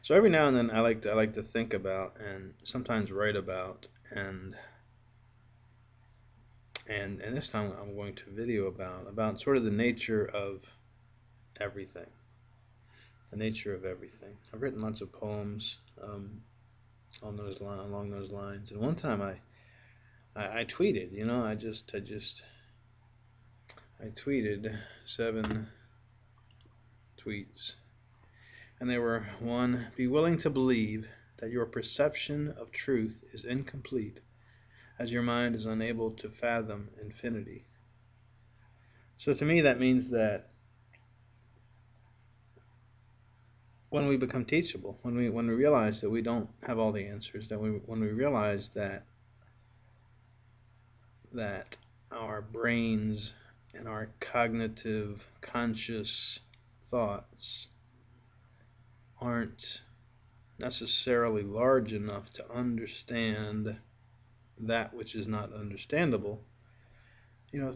So every now and then I like to think about and sometimes write about and this time I'm going to video about sort of the nature of everything. The nature of everything. I've written lots of poems along those lines. And one time I tweeted, I tweeted 7 tweets, and they were: one, be willing to believe that your perception of truth is incomplete, as your mind is unable to fathom infinity. So to me, that means that when we become teachable, when we realize that we don't have all the answers, when we realize that our brains and our cognitive, conscious thoughts aren't necessarily large enough to understand that which is not understandable.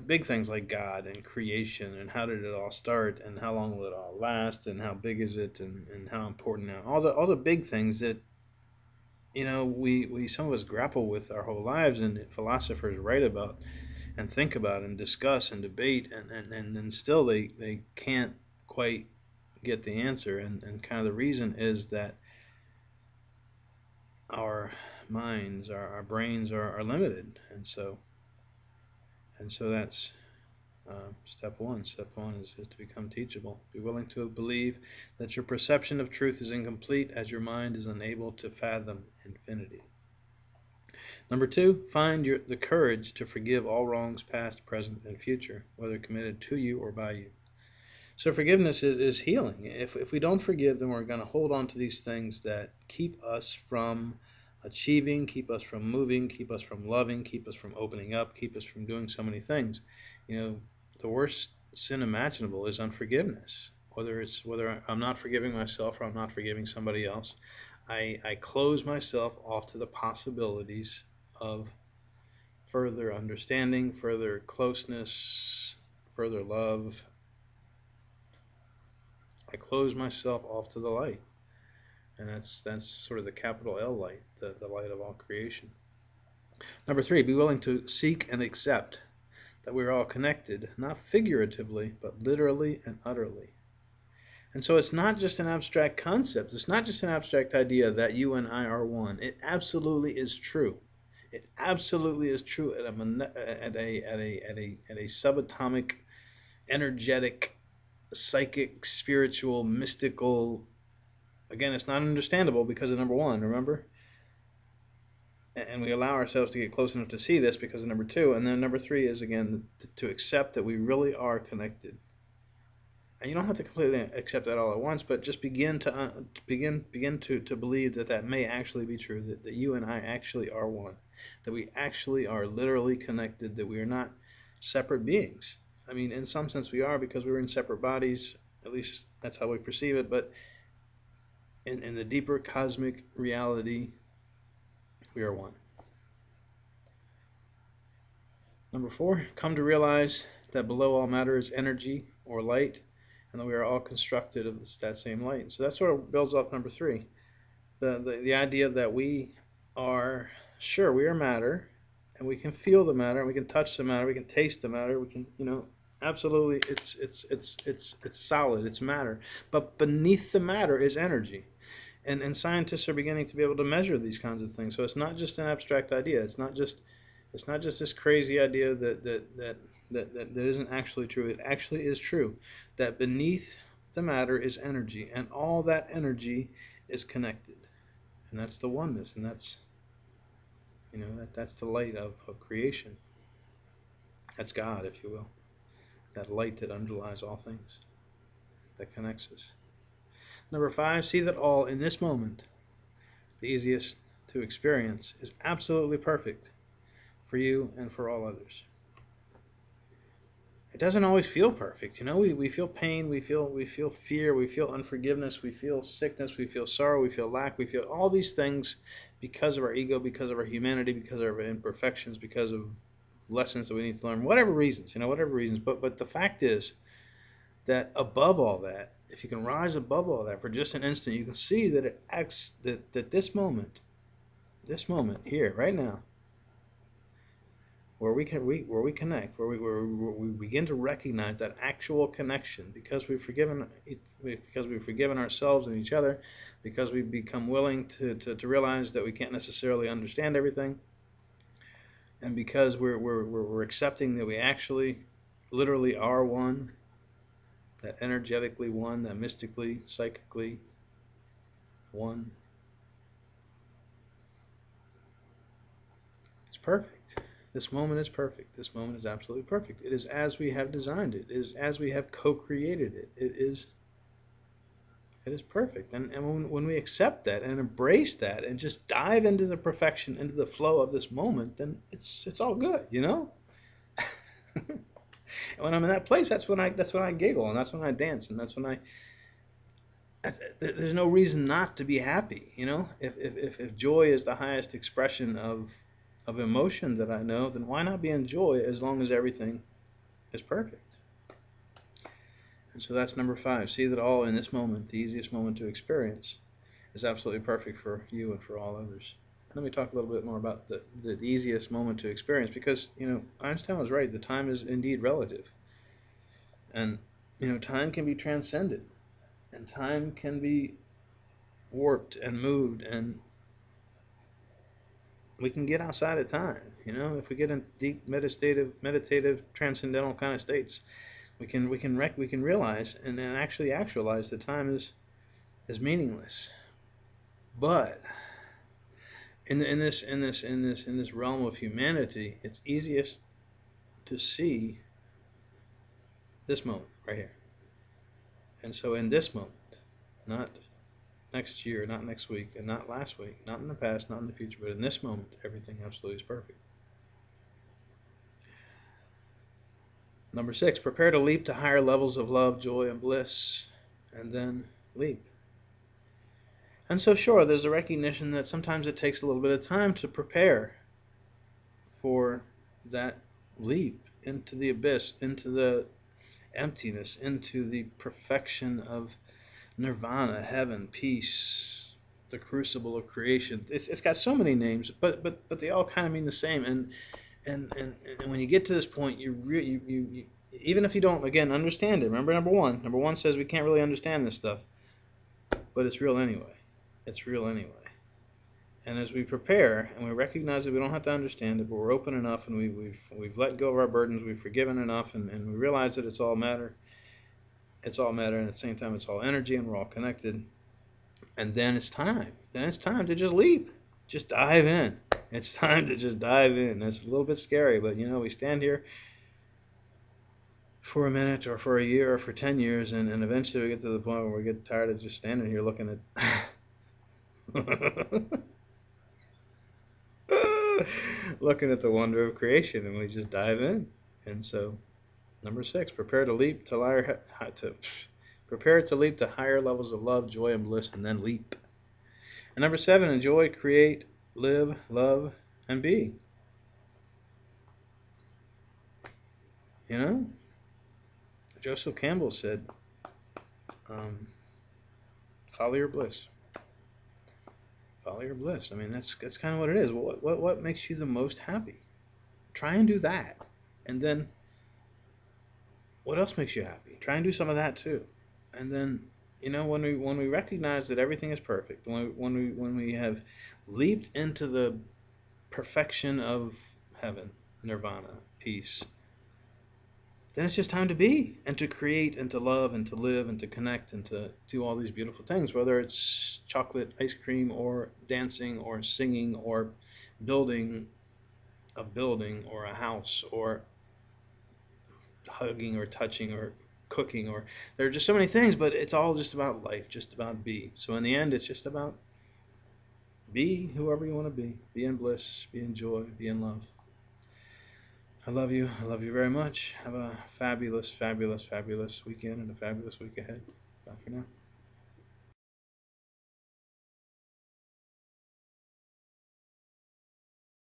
Big things like God and creation and how did it all start and how long will it all last and how big is it and how important now. All the big things that we some of us grapple with our whole lives, and philosophers write about and think about and discuss and debate, and then still they can't quite get the answer, and kind of the reason is that our minds, our brains are limited, and so that's step one. Step one is to become teachable. Be willing to believe that your perception of truth is incomplete, as your mind is unable to fathom infinity. Number two, find the courage to forgive all wrongs, past, present, and future, whether committed to you or by you. So forgiveness is healing. If we don't forgive, then we're going to hold on to these things that keep us from achieving, keep us from moving, keep us from loving, keep us from opening up, keep us from doing so many things. The worst sin imaginable is unforgiveness. Whether I'm not forgiving myself or I'm not forgiving somebody else, I close myself off to the possibilities of further understanding, further closeness, further love. I close myself off to the light, and that's sort of the capital L light, the light of all creation. Number three, be willing to seek and accept that we're all connected, not figuratively, but literally and utterly. And so it's not just an abstract concept. It's not just an abstract idea that you and I are one. It absolutely is true. It absolutely is true at a subatomic, energetic, psychic, spiritual, mystical. Again, it's not understandable because of number one, remember? And we allow ourselves to get close enough to see this because of number two. And then number three is, again, to accept that we really are connected. And you don't have to completely accept that all at once, but just begin to believe that may actually be true, that you and I actually are one, that we actually are literally connected, that we are not separate beings. I mean, in some sense we are, because we're in separate bodies, at least that's how we perceive it, but in the deeper cosmic reality, we are one. Number four, come to realize that below all matter is energy or light, and that we are all constructed of that same light. So that sort of builds up number three. The idea that we are, sure, we are matter, and we can feel the matter, and we can touch the matter, we can taste the matter, we can, absolutely, it's solid, it's matter. But beneath the matter is energy. And scientists are beginning to be able to measure these kinds of things. So it's not just an abstract idea. It's not just this crazy idea that isn't actually true. It actually is true that beneath the matter is energy, and all that energy is connected, and that's the oneness, and that's the light of creation. That's God, if you will, that light that underlies all things, that connects us. Number five, see that all in this moment, the easiest to experience, is absolutely perfect for you and for all others. It doesn't always feel perfect. We feel pain, we feel fear, we feel unforgiveness, we feel sickness, we feel sorrow, we feel lack, we feel all these things because of our ego, because of our humanity, because of our imperfections, because of lessons that we need to learn, whatever reasons. But the fact is that above all that, if you can rise above all that for just an instant, you can see that it acts that this moment here, right now, where we connect, where we begin to recognize that actual connection, because we've forgiven ourselves and each other, because we've become willing to realize that we can't necessarily understand everything, and because we're accepting that we actually literally are one, that energetically one, that mystically, psychically one. It's perfect. This moment is perfect. This moment is absolutely perfect. It is as we have designed it. It is as we have co-created it. It is perfect. And when we accept that and embrace that and just dive into the perfection, into the flow of this moment, then it's all good, you know? And when I'm in that place, that's when I giggle, and that's when I dance, and that's when there's no reason not to be happy, you know? If joy is the highest expression of emotion that I know, then why not be in joy as long as everything is perfect? And so that's number 5. See that all in this moment, the easiest moment to experience, is absolutely perfect for you and for all others. Let me talk a little bit more about the easiest moment to experience, because, Einstein was right. The time is indeed relative. And, time can be transcended, and time can be warped and moved, and we can get outside of time. If we get in deep meditative, transcendental kind of states, we can realize and then actually actualize that time is meaningless. But in this realm of humanity, it's easiest to see this moment right here. And so in this moment, not next year, not next week, and not last week, not in the past, not in the future, but in this moment, everything absolutely is perfect. Number 6, prepare to leap to higher levels of love, joy, and bliss, and then leap. And so, sure, there's a recognition that sometimes it takes a little bit of time to prepare for that leap into the abyss, into the emptiness, into the perfection of nirvana, heaven, peace, the crucible of creation. It's got so many names, but they all kind of mean the same. And when you get to this point, you even if you don't, again, understand it. Remember, number one says we can't really understand this stuff, but it's real anyway. It's real anyway. And as we prepare and we recognize that we don't have to understand it, but we're open enough, and we've let go of our burdens, we've forgiven enough, and we realize that it's all matter. It's all matter, and at the same time, it's all energy, and we're all connected. And then it's time. Then it's time to just leap. Just dive in. It's time to just dive in. It's a little bit scary, but we stand here for a minute or for a year or for 10 years, and eventually we get to the point where we get tired of just standing here looking at looking at the wonder of creation, and we just dive in. And so, number 6, prepare to leap to higher levels of love, joy, and bliss, and then leap. And number 7, enjoy, create, live, love, and be. Joseph Campbell said, follow your bliss. Follow your bliss. I mean, that's kind of what it is. What makes you the most happy? Try and do that. And then, what else makes you happy? Try and do some of that too. And then, when we recognize that everything is perfect, when we have leaped into the perfection of heaven, nirvana, peace, then it's just time to be and to create and to love and to live and to connect and to do all these beautiful things, whether it's chocolate ice cream or dancing or singing or building a building or a house or hugging or touching or cooking, or there are just so many things, but it's all just about life, just about be. So in the end, it's just about be whoever you want to be in bliss, be in joy, be in love. I love you. I love you very much. Have a fabulous, fabulous, fabulous weekend and a fabulous week ahead. Bye for now.